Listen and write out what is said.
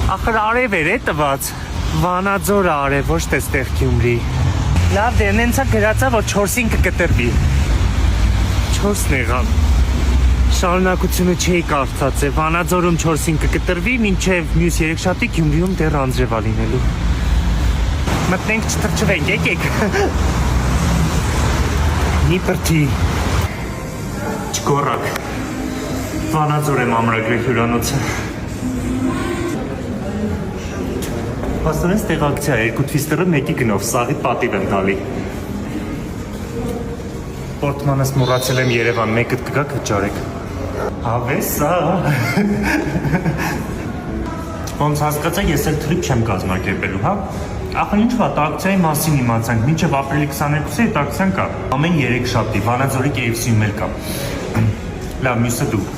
Ախր արև էր է տված, Վանաձոր արև, ոչ թե ստեղ Գյումրի։ Լավ դե, նենցա գրածա, որ 4-ին կկտրվի։ 4-ն եղավ։ Շարունակությունը չէի կարծած է, Վանաձորում 4-ին կկտրվի, մինչև մյուս երեքշաբթի Գյումրիում դեռ անձրևա լինելու։ Մտնենք չթրջվենք, եկեք։ Մի պրթի։ Չգորակ։ Վանաձոր եմ ամրագրել հյուրանոցը։ Պաստորեն ստեղ ակցիա է, 2 թվիստերը մեկի գնով, սաղի պատիվ եմ տալի։ Պորտմանս մոռացել եմ Երևան, մեկըտ կգա կճարեք։ Հավեսա։ Ոնց հասկացա, ես էլ թրիպ չեմ կազմակերպելու, հա։ Ախր ինչ վատ, ակցիայի մասին իմացանք, մինչև ապրիլի 22-ի այդ ակցիան կա։ Ամեն 3 շաբթի, Վանաձորի KFC-ում էլ կա։ Լավ, մյուսը դու։